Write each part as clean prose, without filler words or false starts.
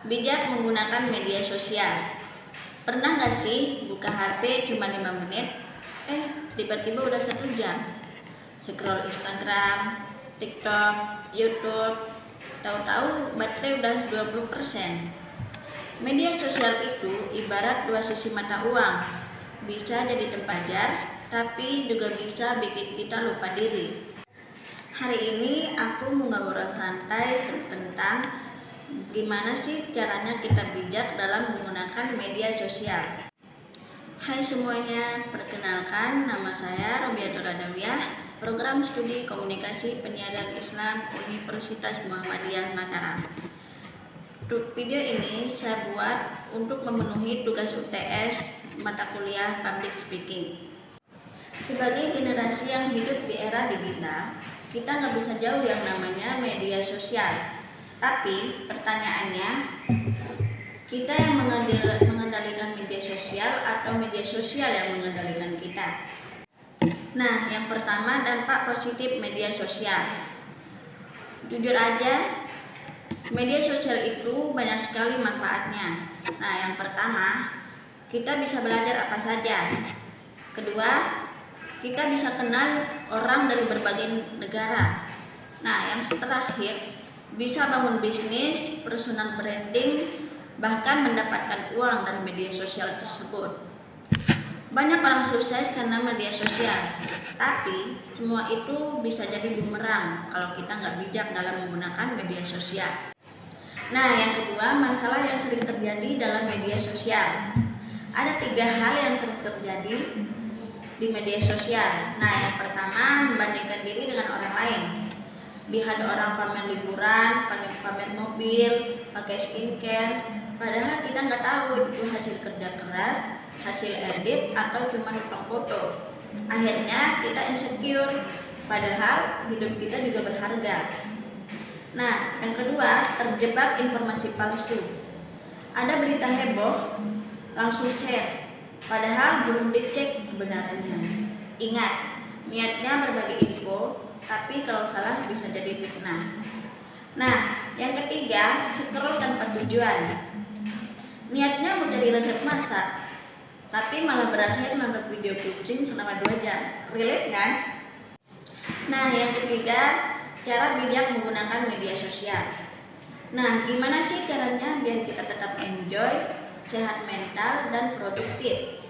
Bijak menggunakan media sosial. Pernah gak sih buka HP cuma 5 menit, tiba-tiba udah 1 jam. Scroll Instagram, TikTok, YouTube, tahu-tahu baterai udah 20%. Media sosial itu ibarat dua sisi mata uang. Bisa jadi tempajar, tapi juga bisa bikin kita lupa diri. Hari ini aku mau ngobrol santai tentang gimana sih caranya kita bijak dalam menggunakan media sosial. Hai semuanya, perkenalkan nama saya Robiatul Adawiyah, program studi komunikasi penyiaran Islam Universitas Muhammadiyah Mataram. Video ini saya buat untuk memenuhi tugas UTS mata kuliah Public Speaking. Sebagai generasi yang hidup di era digital, kita nggak bisa jauh yang namanya media sosial. Tapi pertanyaannya, kita yang mengendalikan media sosial atau media sosial yang mengendalikan kita? Nah, yang pertama dampak positif media sosial. Jujur aja, media sosial itu banyak sekali manfaatnya. Nah, yang pertama, kita bisa belajar apa saja. Kedua, kita bisa kenal orang dari berbagai negara. Nah, yang terakhir, bisa bangun bisnis, personal branding, bahkan mendapatkan uang dari media sosial tersebut. Banyak orang sukses karena media sosial, tapi semua itu bisa jadi bumerang kalau kita nggak bijak dalam menggunakan media sosial. Nah, yang kedua, masalah yang sering terjadi dalam media sosial. Ada 3 hal yang sering terjadi di media sosial. Nah, yang pertama, membandingkan diri dengan orang lain. Lihat orang pamer liburan, pamer mobil, pakai skincare, padahal kita nggak tahu itu hasil kerja keras, hasil edit, atau cuma numpang foto. Akhirnya kita insecure, padahal hidup kita juga berharga. Nah, yang kedua, terjebak informasi palsu. Ada berita heboh, langsung share, padahal belum dicek kebenarannya. Ingat, niatnya berbagi info, tapi kalau salah bisa jadi fitnah. Nah, yang ketiga, scroll tanpa tujuan. Niatnya mau cari resep masak, tapi malah berakhir nonton video kucing selama 2 jam. Relate kan? Nah, yang ketiga, cara bijak menggunakan media sosial. Nah, gimana sih caranya biar kita tetap enjoy, sehat mental, dan produktif?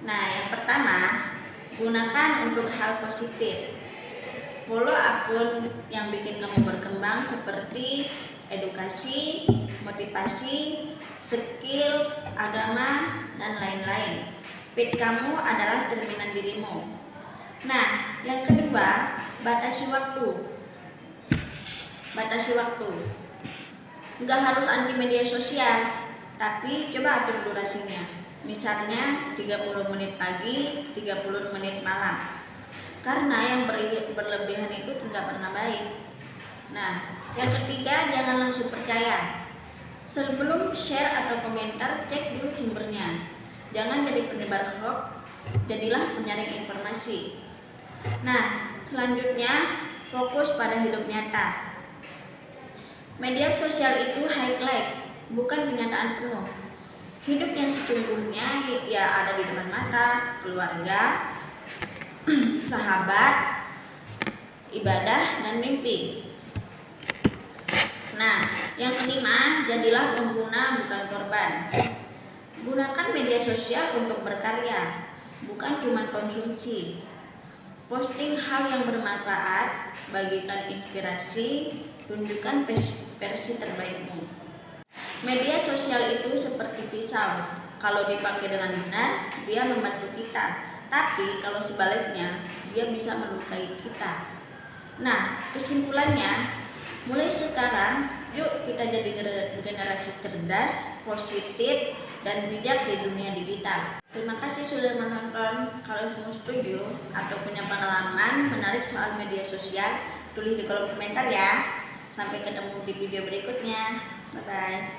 Nah, yang pertama, gunakan untuk hal positif. Follow akun yang bikin kamu berkembang seperti edukasi, motivasi, skill, agama, dan lain-lain. Feed kamu adalah cerminan dirimu. Nah, yang kedua, batasi waktu. Nggak harus anti media sosial, tapi coba atur durasinya. Misalnya 30 menit pagi, 30 menit malam. Karena yang berlebihan itu tidak pernah baik. Nah, yang ketiga, jangan langsung percaya. Sebelum share atau komentar, cek dulu sumbernya. Jangan jadi penyebar hoax, jadilah penyaring informasi. Nah, selanjutnya, fokus pada hidup nyata. Media sosial itu highlight, bukan kenyataan penuh. Hidup yang sesungguhnya ya ada di depan mata, keluarga, sahabat, ibadah, dan mimpi. Nah, yang kelima, jadilah pengguna bukan korban. Gunakan media sosial untuk berkarya, bukan cuma konsumsi. Posting hal yang bermanfaat, bagikan inspirasi, tunjukkan versi terbaikmu. Media sosial itu seperti pisau. Kalau dipakai dengan benar, dia membantu kita. Tapi kalau sebaliknya, dia bisa melukai kita. Nah, kesimpulannya, mulai sekarang, yuk kita jadi generasi cerdas, positif, dan bijak di dunia digital. Terima kasih sudah menonton. Kalau kamu setuju atau punya pengalaman menarik soal media sosial, tulis di kolom komentar ya. Sampai ketemu di video berikutnya. Bye-bye.